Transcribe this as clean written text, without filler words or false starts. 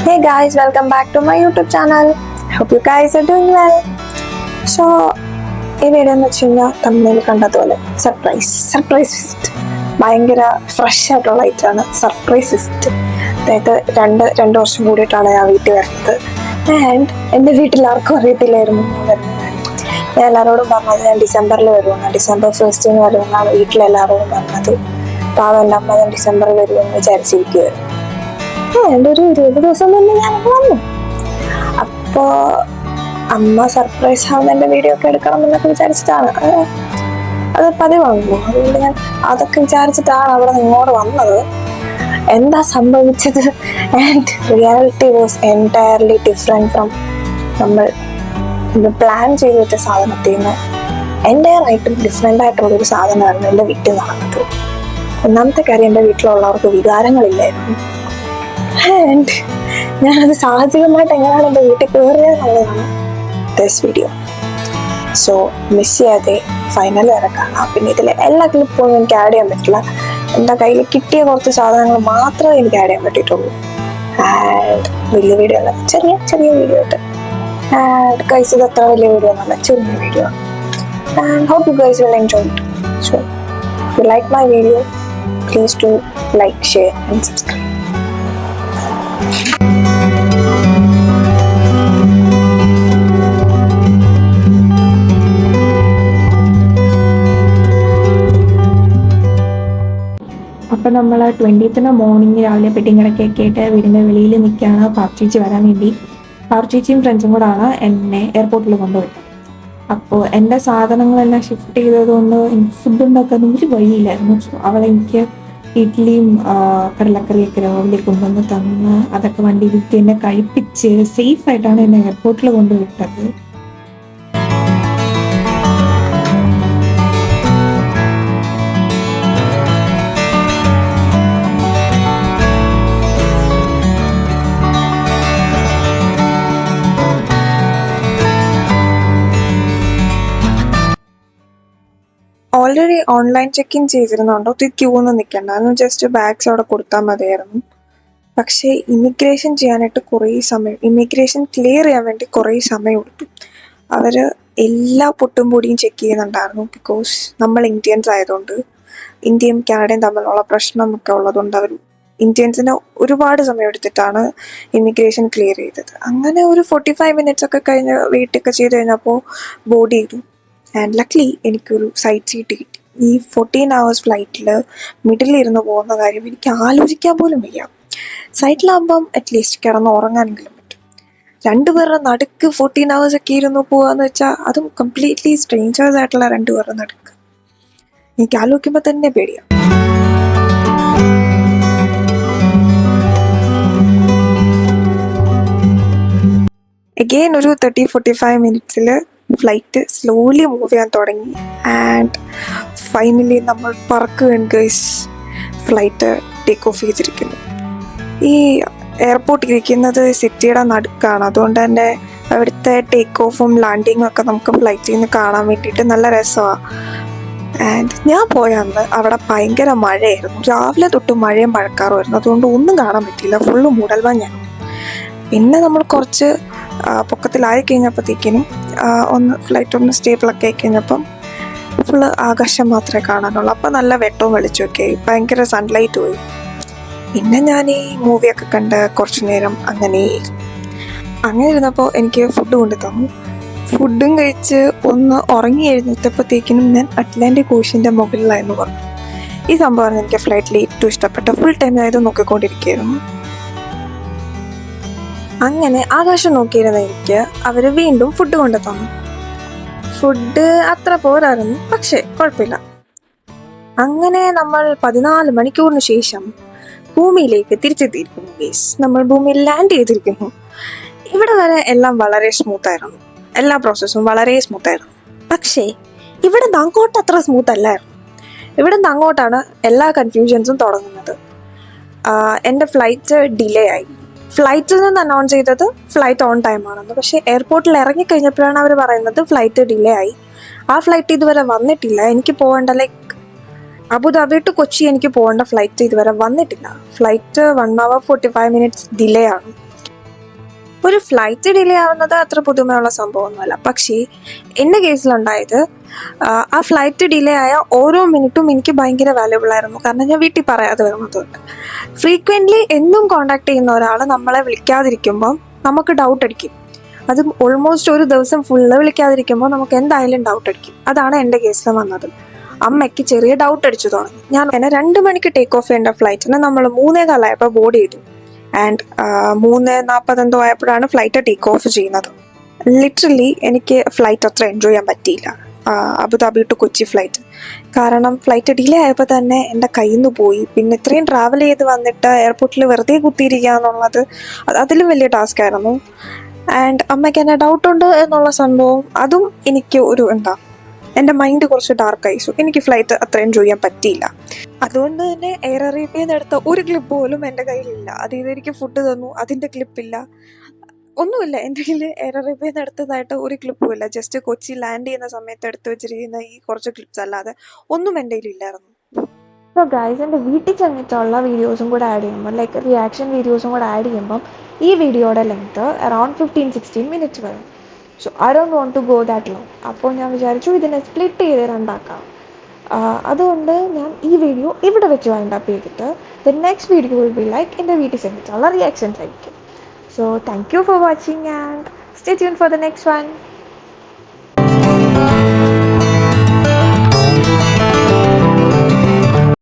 Hey guys, welcome back to my YouTube channel. Hope you guys are doing well. So, ഈ video എന്ന് വെച്ച് കഴിഞ്ഞാൽ തമ്മിൽ കണ്ടതുപോലെ സർപ്രൈസ് വിസിറ്റ് ഭയങ്കര ഫ്രഷ് ആയിട്ടുള്ള ഐറ്റാണ് സർപ്രൈസ് വിസിറ്റ്. അതായത് രണ്ട് വർഷം കൂടിയിട്ടാണ് ഞാൻ വീട്ടിൽ വരുന്നത്. ആൻഡ് എൻ്റെ വീട്ടിൽ ആർക്കും അറിയത്തില്ലായിരുന്നു വരുന്നത്. ഞാൻ എല്ലാവരോടും പറഞ്ഞത് ഞാൻ ഡിസംബറിൽ വരുമെന്ന്, December 1st വരുമെന്നാണ് വീട്ടിലെല്ലാവരോടും പറഞ്ഞത്. പാവം എൻ്റെ അമ്മ ഞാൻ ഡിസംബറിൽ വരുമെന്ന് വിചാരിച്ചിരിക്കുമായിരുന്നു. എൻ്റെ ഒരു 20 ദിവസം മുന്നേ ഞാനൊക്കെ വന്നു. അപ്പോൾ അമ്മ സർപ്രൈസ് ആവുന്ന എൻ്റെ വീഡിയോ ഒക്കെ എടുക്കണം എന്നൊക്കെ വിചാരിച്ചിട്ടാണ്, അത് പതിവാണല്ലോ. അതുകൊണ്ട് ഞാൻ അതൊക്കെ വിചാരിച്ചിട്ടാണ് അവിടെ ഇങ്ങോട്ട് വന്നത്. എന്താ സംഭവിച്ചത്? And reality was entirely different from നമ്മൾ പ്ലാൻ ചെയ്ത് വെച്ച സാധനത്തിൽ നിന്ന്. എൻ്റയറായിട്ടും ഡിഫറെൻ്റ് ആയിട്ടുള്ളൊരു സാധനമായിരുന്നു എൻ്റെ വീട്ടിൽ നടന്നത്. ഒന്നാമത്തെ കാര്യം, എൻ്റെ വീട്ടിലുള്ളവർക്ക് വികാരങ്ങളില്ലായിരുന്നു. ആൻഡ് ഞാനത് സാഹചര്യമായിട്ട് എങ്ങനെയാണ് എൻ്റെ വീട്ടിൽ കയറിയതെന്നുള്ളതാണ് ദിസ് വീഡിയോ. സോ മിസ് ചെയ്യാതെ ഫൈനൽ വരെ കാണാം. പിന്നെ ഇതിലെ എല്ലാ ക്ലിപ്പും എനിക്ക് ആഡ് ചെയ്യാൻ പറ്റില്ല. എൻ്റെ കയ്യിൽ കിട്ടിയ കുറച്ച് സാധനങ്ങൾ മാത്രമേ എനിക്ക് ആഡ് ചെയ്യാൻ പറ്റിയിട്ടുള്ളൂ. ആൻഡ് വലിയ വീഡിയോ അല്ല, ചെറിയ വീഡിയോ ആയിട്ട്. ആൻഡ് ഗൈസ്, ഇത് അത്ര വലിയ വീഡിയോ ഒന്നല്ല, ചെറിയ video. And hope you guys will enjoy it. So if you like my video, please do like, share and subscribe. അപ്പം നമ്മൾ 20th മോർണിംഗ് രാവിലെ പെട്ടിങ്ങിടക്കൊക്കെ ആയിട്ട് വീടിൻ്റെ വെളിയിൽ നിൽക്കുകയാണ്. പാർച്ചേച്ചി വരാൻ വേണ്ടി. പാർച്ചേച്ചിയും ഫ്രണ്ട്സും കൂടാണ് എന്നെ എയർപോർട്ടിൽ കൊണ്ടുപോയത്. അപ്പോൾ എൻ്റെ സാധനങ്ങളെല്ലാം ഷിഫ്റ്റ് ചെയ്തതുകൊണ്ട് എനിക്ക് ഫുഡ് ഉണ്ടാക്കാൻ ഒരു വഴിയില്ലായിരുന്നു. സോ അവളെനിക്ക് ഇഡ്ഡലിയും കടലക്കറിയൊക്കെ രാവിലെ കൊണ്ടുവന്ന് തന്ന് അതൊക്കെ വണ്ടിയിലിട്ട് എന്നെ കഴിപ്പിച്ച് സേഫായിട്ടാണ് എന്നെ എയർപോർട്ടിൽ കൊണ്ടുപോയിട്ടത്. ഓൾറെഡി ഓൺലൈൻ ചെക്ക് ഇൻ ചെയ്തിരുന്നുണ്ടോ? ഒത്തിരി ക്യൂ ഒന്നും നിൽക്കണ്ടായിരുന്നു, ജസ്റ്റ് ബാഗ്സ് അവിടെ കൊടുത്താൽ മതിയായിരുന്നു. പക്ഷേ ഇമിഗ്രേഷൻ ചെയ്യാനായിട്ട് ഇമിഗ്രേഷൻ ക്ലിയർ ചെയ്യാൻ വേണ്ടി കുറേ സമയം എടുത്തു. അവർ എല്ലാ പൊട്ടും പൊടിയും ചെക്ക് ചെയ്യുന്നുണ്ടായിരുന്നു. ബിക്കോസ് നമ്മൾ ഇന്ത്യൻസ് ആയതുകൊണ്ട്, ഇന്ത്യയും കാനഡയും തമ്മിലുള്ള പ്രശ്നമൊക്കെ ഉള്ളതുകൊണ്ട് അവർ ഇന്ത്യൻസിന് ഒരുപാട് സമയം എടുത്തിട്ടാണ് ഇമിഗ്രേഷൻ ക്ലിയർ ചെയ്തത്. അങ്ങനെ ഒരു 45 minutes ഒക്കെ കഴിഞ്ഞ് വെയിറ്റൊക്കെ ചെയ്ത് കഴിഞ്ഞപ്പോൾ ബോർഡ് ചെയ്തു. ആൻഡ് ലക്ലി എനിക്കൊരു സൈഡ് സീറ്റ് കിട്ടി. ഈ 14 hours ഫ്ലൈറ്റിൽ മിഡിലിരുന്ന് പോകുന്ന കാര്യം എനിക്ക് ആലോചിക്കാൻ പോലും വയ്യ. സൈറ്റിലാകുമ്പം അറ്റ്ലീസ്റ്റ് കിടന്ന് ഉറങ്ങാനെങ്കിലും പറ്റും. രണ്ടുപേരുടെ നടുക്ക് 14 hours ഒക്കെ ഇരുന്ന് പോകാന്ന് വെച്ചാൽ അതും കംപ്ലീറ്റ്ലി സ്ട്രേഞ്ചേഴ്സ് ആയിട്ടുള്ള രണ്ടുപേരുടെ നടുക്ക്. എനിക്ക് ആലോചിക്കുമ്പോൾ തന്നെ പേടിയാണ്. അഗെയിൻ ഒരു 30-45 minutes ഫ്ലൈറ്റ് സ്ലോലി മൂവ് ചെയ്യാൻ തുടങ്ങി. ആൻഡ് ഫൈനലി നമ്മൾ പറക്കുകയാണ് ഗൈസ്. ഫ്ലൈറ്റ് ടേക്ക് ഓഫ് ചെയ്തിരിക്കുന്നു. ഈ എയർപോർട്ട് ഇരിക്കുന്നത് സിറ്റിയുടെ നടുക്കാണ്. അതുകൊണ്ട് തന്നെ അവിടുത്തെ ടേക്ക് ഓഫും ലാൻഡിങ്ങും ഒക്കെ നമുക്ക് ഫ്ലൈറ്റിൽ നിന്ന് കാണാൻ വേണ്ടിയിട്ട് നല്ല രസമാണ്. ആൻഡ് ഞാൻ പോയ അന്ന് അവിടെ ഭയങ്കര മഴയായിരുന്നു. രാവിലെ തൊട്ട് മഴയും മഴക്കാറുമായിരുന്നു. അതുകൊണ്ട് ഒന്നും കാണാൻ പറ്റിയില്ല, ഫുള്ള് മൂടൽമഞ്ഞാണ്. പിന്നെ നമ്മൾ കുറച്ച് പൊക്കത്തിലായി കഴിഞ്ഞപ്പോഴത്തേക്കിനും ഫ്ലൈറ്റ് ഒന്ന് സ്റ്റേബിളൊക്കെ ആയി കഴിഞ്ഞപ്പം ഫുള്ള് ആകാശം മാത്രമേ കാണാനുള്ളൂ. അപ്പം നല്ല വെട്ടവും വെളിച്ചമൊക്കെ ആയി, ഭയങ്കര സൺലൈറ്റ് പോയി. പിന്നെ ഞാൻ ഈ മൂവിയൊക്കെ കണ്ട് കുറച്ച് നേരം അങ്ങനെ ഇരുന്നപ്പോൾ എനിക്ക് ഫുഡ് കൊണ്ട് തന്നു. ഫുഡും കഴിച്ച് ഒന്ന് ഉറങ്ങി എഴുന്നേറ്റപ്പോഴത്തേക്കിനും ഞാൻ അറ്റ്ലാന്റിക് ഓഷ്യൻ്റെ മുകളിലായിരുന്നു പറഞ്ഞു. ഈ സംഭവമാണ് എനിക്ക് ഫ്ലൈറ്റിൽ ഏറ്റവും ഇഷ്ടപ്പെട്ട. ഫുൾ ടൈം ഞാൻ ഇത് നോക്കിക്കൊണ്ടിരിക്കുകയായിരുന്നു. അങ്ങനെ ആകാശം നോക്കിയിരുന്ന എനിക്ക് അവർ വീണ്ടും ഫുഡ് കൊണ്ട് തന്നു. ഫുഡ് അത്ര പോരായിരുന്നു, പക്ഷേ കുഴപ്പമില്ല. അങ്ങനെ നമ്മൾ 14 മണിക്കൂറിന് ശേഷം ഭൂമിയിലേക്ക് തിരിച്ചെത്തിയിരിക്കുന്നു ഗൈസ്. നമ്മൾ ഭൂമിയിൽ ലാൻഡ് ചെയ്തിരിക്കുന്നു. ഇവിടെ വരെ എല്ലാം വളരെ സ്മൂത്തായിരുന്നു, എല്ലാ പ്രോസസ്സും വളരെ സ്മൂത്തായിരുന്നു. പക്ഷേ ഇവിടെ നിന്ന് അങ്ങോട്ട് അത്ര സ്മൂത്ത് അല്ലായിരുന്നു. ഇവിടെ നിന്ന് അങ്ങോട്ടാണ് എല്ലാ കൺഫ്യൂഷൻസും തുടങ്ങുന്നത്. എൻ്റെ ഫ്ലൈറ്റ് ഡിലേ ആയി. ഫ്ലൈറ്റിൽ നിന്ന് അനൗൺസ് ചെയ്തത് ഫ്ലൈറ്റ് ഓൺ ടൈം ആണെന്ന്. പക്ഷേ എയർപോർട്ടിൽ ഇറങ്ങിക്കഴിഞ്ഞപ്പോഴാണ് അവർ പറയുന്നത് ഫ്ലൈറ്റ് ഡിലേ ആയി. ആ ഫ്ലൈറ്റ് ഇതുവരെ വന്നിട്ടില്ല. എനിക്ക് പോകേണ്ട അബുദാബി ടു കൊച്ചി എനിക്ക് പോകേണ്ട ഫ്ലൈറ്റ് ഇതുവരെ വന്നിട്ടില്ല. ഫ്ലൈറ്റ് 1 hour 45 minutes ഡിലേ ആണ്. ഒരു ഫ്ലൈറ്റ് ഡിലേ ആവുന്നത് അത്ര പുതുമയുള്ള സംഭവമൊന്നുമല്ല. പക്ഷേ എൻ്റെ കേസിലുണ്ടായത് ആ ഫ്ലൈറ്റ് ഡിലേ ആയ ഓരോ മിനിറ്റും എനിക്ക് ഭയങ്കര വാല്യുബിൾ ആയിരുന്നു. കാരണം ഞാൻ വീട്ടിൽ പറയാതെ വരുന്നതുകൊണ്ട്. ഫ്രീക്വൻ്റ്ലി എന്നും കോണ്ടാക്ട് ചെയ്യുന്ന ഒരാൾ നമ്മളെ വിളിക്കാതിരിക്കുമ്പം നമുക്ക് ഡൗട്ട് അടിക്കും. അതും ഓൾമോസ്റ്റ് ഒരു ദിവസം ഫുള്ള് വിളിക്കാതിരിക്കുമ്പോൾ നമുക്ക് എന്തായാലും ഡൗട്ട് അടിക്കും. അതാണ് എൻ്റെ കേസിൽ വന്നത്. അമ്മയ്ക്ക് ചെറിയ ഡൗട്ട് അടിച്ചു തുടങ്ങി. ഞാൻ എന്നെ 2 മണിക്ക് ടേക്ക് ഓഫ് ചെയ്യേണ്ട ഫ്ലൈറ്റിന് നമ്മൾ 3:15 ബോർഡ് ചെയ്തു. ആൻഡ് 3:40 എന്തോ ആയപ്പോഴാണ് ഫ്ലൈറ്റ് ടേക്ക് ഓഫ് ചെയ്യുന്നത്. ലിറ്ററലി എനിക്ക് ഫ്ലൈറ്റ് അത്ര എൻജോയ് ചെയ്യാൻ പറ്റിയില്ല, അബുദാബി ടു കൊച്ചി ഫ്ലൈറ്റ്. കാരണം ഫ്ലൈറ്റ് ഡിലേ ആയപ്പോൾ തന്നെ എൻ്റെ കയ്യിൽ നിന്ന് പോയി. പിന്നെ ഇത്രയും ട്രാവൽ ചെയ്ത് വന്നിട്ട് എയർപോർട്ടിൽ വെറുതെ കുത്തിയിരിക്കുക എന്നുള്ളത് അതിലും വലിയ ടാസ്ക് ആയിരുന്നു. ആൻഡ് അമ്മയ്ക്ക് എന്നെ ഡൗട്ടുണ്ട് എന്നുള്ള സംഭവം അതും എനിക്ക് ഒരു എൻ്റെ മൈൻഡ് കുറച്ച് ഡാർക്കായി. സോ എനിക്ക് ഫ്ലൈറ്റ് അത്ര എൻജോയ് ചെയ്യാൻ പറ്റിയില്ല. അതുകൊണ്ട് തന്നെ എയർ അറേബ്യയിൽ നിന്ന് എടുത്ത ഒരു ക്ലിപ്പ് പോലും എൻ്റെ കയ്യിലില്ല. അത് ഇതെനിക്ക് ഫുഡ് തന്നു, അതിൻ്റെ ക്ലിപ്പില്ല, ഒന്നുമില്ല എൻ്റെ കയ്യിൽ. എയർ അറേബ്യയിൽ നിന്ന് എടുത്തതായിട്ട് ഒരു ക്ലിപ്പും ഇല്ല. ജസ്റ്റ് കൊച്ചി ലാൻഡ് ചെയ്യുന്ന സമയത്ത് എടുത്ത് വെച്ചിരിക്കുന്ന ഈ കുറച്ച് ക്ലിപ്സ് അല്ലാതെ ഒന്നും എൻ്റെ കയ്യിലില്ലായിരുന്നു. സോ ഗൈസ്, എൻ്റെ വീട്ടിൽ ചെന്നിട്ടുള്ള വീഡിയോസും കൂടെ ആഡ് ചെയ്യുമ്പോൾ, ലൈക്ക് റിയാക്ഷൻ വീഡിയോസും കൂടെ ആഡ് ചെയ്യുമ്പം ഈ വീഡിയോയുടെ ലെങ്ത്ത് അറൗണ്ട് 15-16 മിനിറ്റ്സ് വരും. So I don't want to go that long. അപ്പോൾ ഞാൻ വിചാരിച്ചു ഇതിനെ സ്പ്ലിറ്റ് ചെയ്ത് രണ്ടാക്കാം. അതുകൊണ്ട് ഞാൻ ഈ വീഡിയോ ഇവിടെ വെച്ച് വൈൻഡ് അപ്പ് ചെയ്തിട്ട് the next video will be like എൻ്റെ വീട്ടിൽ ചെന്നിട്ടുള്ള റിയാക്ഷൻസ് ആയിരിക്കും. So thank you for watching and stay tune for the next one.